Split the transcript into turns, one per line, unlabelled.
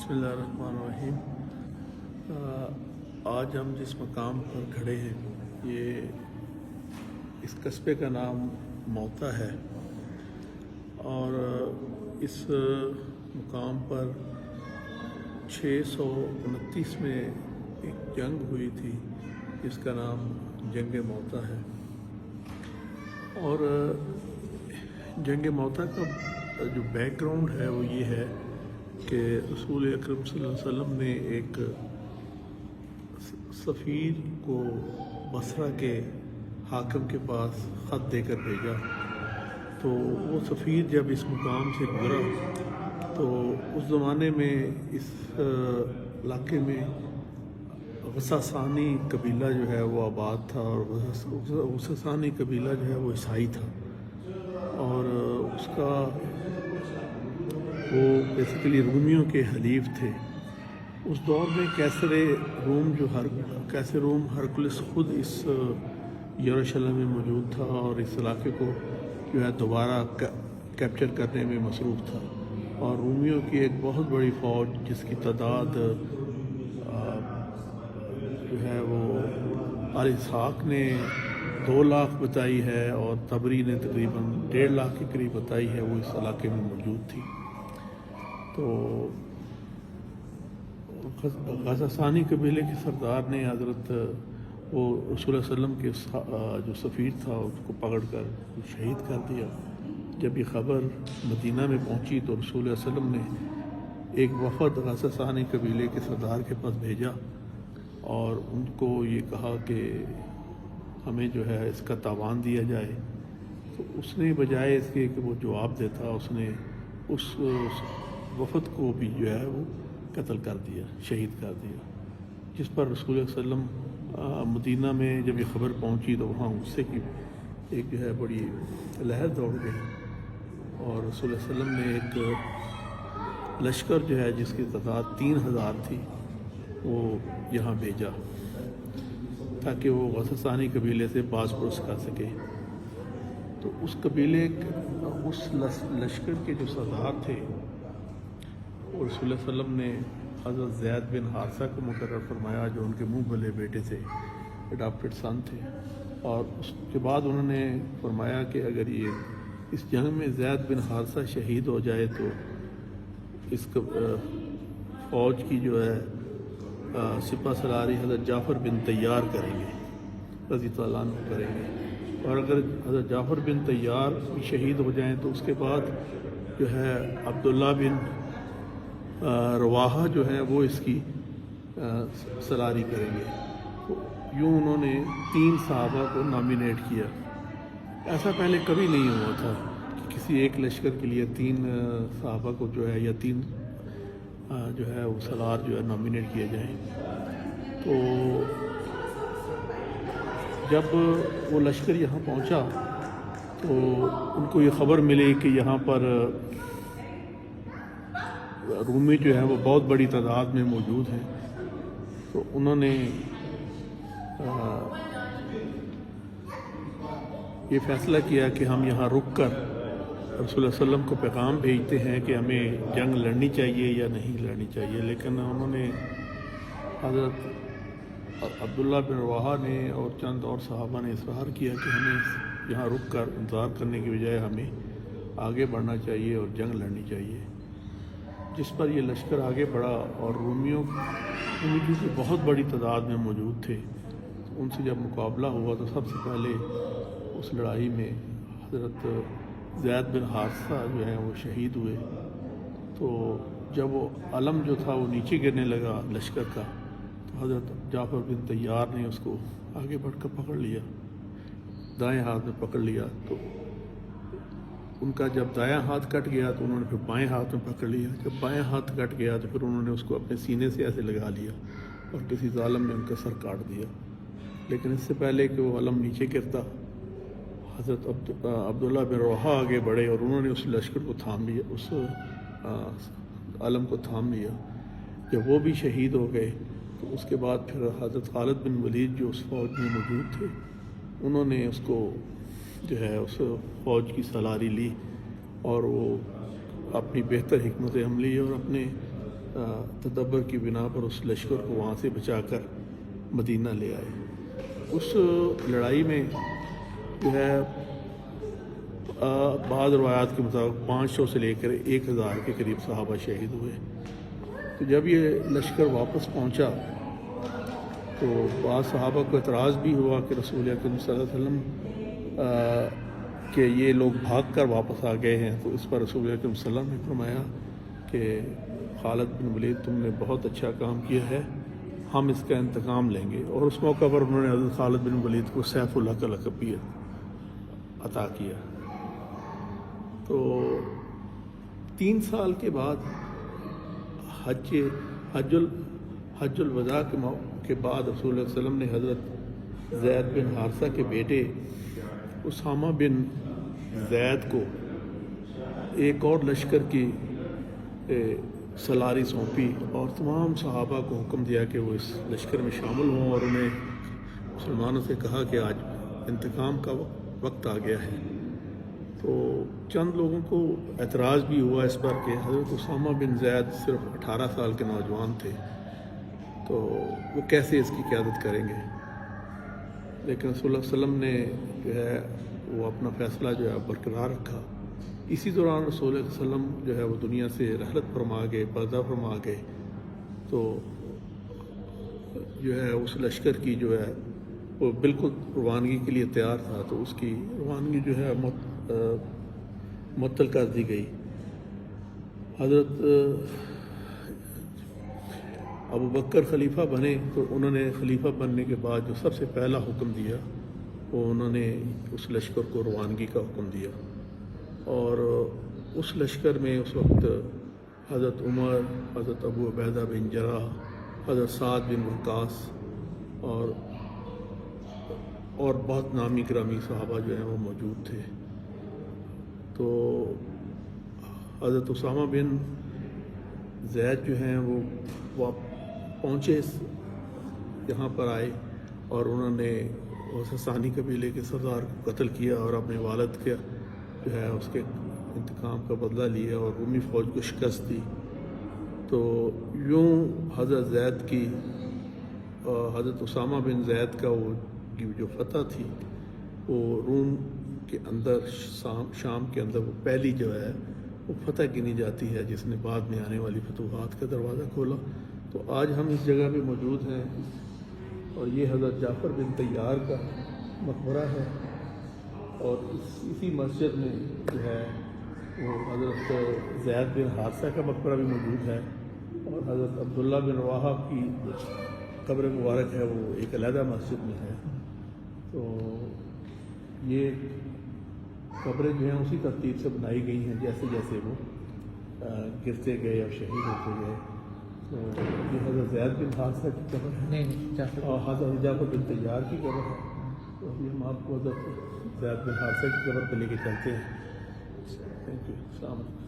بسم اللہ الرحمن الرحیم۔ آج ہم جس مقام پر کھڑے ہیں یہ اس قصبے کا نام موتا ہے، اور اس مقام پر 629 میں ایک جنگ ہوئی تھی جس کا نام جنگ موتا ہے۔ اور جنگ موتا کا جو بیک گراؤنڈ ہے وہ یہ ہے کہ رسول اکرم صلی اللہ علیہ وسلم نے ایک سفیر کو بصرہ کے حاکم کے پاس خط دے کر بھیجا، تو وہ سفیر جب اس مقام سے گزرا تو اس زمانے میں اس علاقے میں غساسانی قبیلہ جو ہے وہ آباد تھا، اور غساسانی قبیلہ جو ہے وہ عیسائی تھا، اور اس کا وہ بیسیکلی رومیوں کے حلیف تھے۔ اس دور میں کیسر روم ہرکلس خود اس یروشلم میں موجود تھا اور اس علاقے کو جو ہے دوبارہ کیپچر کرنے میں مصروف تھا، اور رومیوں کی ایک بہت بڑی فوج جس کی تعداد جو ہے وہ اسحاق نے 2 لاکھ بتائی ہے اور طبری نے تقریباً 1.5 لاکھ کے قریب بتائی ہے، وہ اس علاقے میں موجود تھی۔ تو غساسانی قبیلے کے سردار نے حضرت وہ رسول اللہ علیہ وسلم کے جو سفیر تھا اس کو پکڑ کر شہید کر دیا۔ جب یہ خبر مدینہ میں پہنچی تو رسول اللہ علیہ وسلم نے ایک وفد غساسانی قبیلے کے سردار کے پاس بھیجا اور ان کو یہ کہا کہ ہمیں جو ہے اس کا تاوان دیا جائے۔ تو اس نے بجائے اس کے کہ وہ جواب دیتا، اس نے اس وفد کو بھی جو ہے وہ قتل کر دیا، شہید کر دیا، جس پر رسول اللہ علیہ وسلم مدینہ میں جب یہ خبر پہنچی تو وہاں غصے کی ایک جو ہے بڑی لہر دوڑ گئی، اور رسول اللہ علیہ وسلم نے ایک لشکر جو ہے جس کی تعداد 3000 تھی وہ یہاں بھیجا تاکہ وہ غساسانی قبیلے سے باز پرس کر سکے۔ تو اس قبیلے اس لشکر کے جو سردار تھے اور رسول اللہ علیہ وسلم نے حضرت زید بن حارثہ کو مقرر فرمایا جو ان کے منہ بھلے بیٹے تھے، اڈاپٹڈ سن تھے، اور اس کے بعد انہوں نے فرمایا کہ اگر یہ اس جنگ میں زید بن حارثہ شہید ہو جائے تو اس فوج کی جو ہے سپہ سالاری حضرت جعفر بن طیار کریں گے، رضی اللہ عنہ کریں گے، اور اگر حضرت جعفر بن طیار شہید ہو جائیں تو اس کے بعد جو ہے عبداللہ بن رواحہ جو ہے وہ اس کی سالاری کریں گے۔ تو یوں انہوں نے 3 صحابہ کو نامینیٹ کیا۔ ایسا پہلے کبھی نہیں ہوا تھا کہ کسی ایک لشکر کے لیے 3 صحابہ کو جو ہے یا 3 جو ہے وہ سالار جو ہے نامینیٹ کیے جائیں۔ تو جب وہ لشکر یہاں پہنچا تو ان کو یہ خبر ملی کہ یہاں پر رومی جو ہے وہ بہت بڑی تعداد میں موجود ہیں، تو انہوں نے یہ فیصلہ کیا کہ ہم یہاں رک کر رسول اللہ علیہ وسلم کو پیغام بھیجتے ہیں کہ ہمیں جنگ لڑنی چاہیے یا نہیں لڑنی چاہیے، لیکن انہوں نے حضرت عبداللہ بن رواحہ نے اور چند اور صحابہ نے اصرار کیا کہ ہمیں یہاں رک کر انتظار کرنے کی بجائے ہمیں آگے بڑھنا چاہیے اور جنگ لڑنی چاہیے، جس پر یہ لشکر آگے بڑھا، اور رومیوں کی بہت بڑی تعداد میں موجود تھے۔ ان سے جب مقابلہ ہوا تو سب سے پہلے اس لڑائی میں حضرت زید بن حارثہ جو ہیں وہ شہید ہوئے۔ تو جب وہ علم جو تھا وہ نیچے گرنے لگا لشکر کا، تو حضرت جعفر بن طیار نے اس کو آگے بڑھ کر پکڑ لیا، دائیں ہاتھ میں پکڑ لیا۔ تو ان کا جب دایاں ہاتھ کٹ گیا تو انہوں نے پھر بائیں ہاتھ میں پکڑ لیا، جب بائیں ہاتھ کٹ گیا تو پھر انہوں نے اس کو اپنے سینے سے ایسے لگا لیا اور کسی ظالم نے ان کا سر کاٹ دیا۔ لیکن اس سے پہلے کہ وہ علم نیچے گرتا، حضرت عبداللہ بن رواحہ آگے بڑھے اور انہوں نے اس لشکر کو تھام لیا، اس علم کو تھام لیا۔ جب وہ بھی شہید ہو گئے تو اس کے بعد پھر حضرت خالد بن ولید جو اس فوج میں موجود تھے، انہوں نے اس کو جو ہے اس فوج کی سالاری لی، اور وہ اپنی بہتر حکمت عملی اور اپنے تدبر کی بنا پر اس لشکر کو وہاں سے بچا کر مدینہ لے آئے۔ اس لڑائی میں جو ہے بعض روایات کے مطابق 500 سے لے کر 1000 کے قریب صحابہ شہید ہوئے۔ تو جب یہ لشکر واپس پہنچا تو بعض صحابہ کو اعتراض بھی ہوا کہ رسول اکرم صلی اللہ علیہ وسلم کہ یہ لوگ بھاگ کر واپس آ گئے ہیں۔ تو اس پر رسول اکرم صلی اللہ علیہ وسلم نے فرمایا کہ خالد بن ولید تم نے بہت اچھا کام کیا ہے، ہم اس کا انتقام لیں گے۔ اور اس موقع پر انہوں نے حضرت خالد بن ولید کو سیف اللہ کا لقب بھی عطا کیا۔ تو 3 سال کے بعد حج الوداع کے بعد رسول اللہ علیہ وسلم نے حضرت زید بن حارثہ کے بیٹے اسامہ بن زید کو ایک اور لشکر کی سلاری سونپی اور تمام صحابہ کو حکم دیا کہ وہ اس لشکر میں شامل ہوں، اور انہیں مسلمانوں سے کہا کہ آج انتقام کا وقت آ گیا ہے۔ تو چند لوگوں کو اعتراض بھی ہوا اس پر کہ حضرت اسامہ بن زید صرف 18 سال کے نوجوان تھے، تو وہ کیسے اس کی قیادت کریں گے؟ لیکن رسول اللہ علیہ وسلم نے جو ہے وہ اپنا فیصلہ جو ہے برقرار رکھا۔ اسی دوران رسول اللہ علیہ وسلم جو ہے وہ دنیا سے رحلت فرما گئے، پردہ فرما گئے۔ تو جو ہے اس لشکر کی جو ہے وہ بالکل روانگی کے لیے تیار تھا، تو اس کی روانگی جو ہے معطل کر دی گئی۔ حضرت ابو بکر خلیفہ بنے تو انہوں نے خلیفہ بننے کے بعد جو سب سے پہلا حکم دیا وہ انہوں نے اس لشکر کو روانگی کا حکم دیا، اور اس لشکر میں اس وقت حضرت عمر، حضرت ابو عبیدہ بن جراح، حضرت سعد بن وقاص اور بہت نامی گرامی صحابہ جو ہیں وہ موجود تھے۔ تو حضرت اسامہ بن زید جو ہیں وہ پہنچے، یہاں پر آئے اور انہوں نے غسسانی قبیلے کے سردار کو قتل کیا اور اپنے والد کے جو ہے اس کے انتقام کا بدلہ لیا اور رومی فوج کو شکست دی۔ تو یوں حضرت زید کی حضرت اسامہ بن زید کا وہ جو فتح تھی وہ روم کے اندر، شام کے اندر وہ پہلی جو ہے وہ فتح گنی جاتی ہے جس نے بعد میں آنے والی فتوحات کا دروازہ کھولا۔ تو آج ہم اس جگہ پہ موجود ہیں اور یہ حضرت جعفر بن طیار کا مقبرہ ہے، اور اسی مسجد میں جو ہے وہ حضرت زید بن حارثہ کا مقبرہ بھی موجود ہے، اور حضرت عبداللہ بن رواحہ کی قبر مبارک ہے وہ ایک علیحدہ مسجد میں ہے۔ تو یہ قبریں جو ہیں اسی ترتیب سے بنائی گئی ہیں جیسے جیسے وہ گرتے گئے اور شہید ہوتے گئے۔ تو یہ حضرت زید بن حارثہ کی قبر ہے اور حضرت جعفر بن طیار کی قبر ہے۔ تو ابھی ہم آپ کو حضرت زید بن حارثہ کی قبر پہ لے کے چلتے ہیں۔ تھینک یو، السلام علیکم۔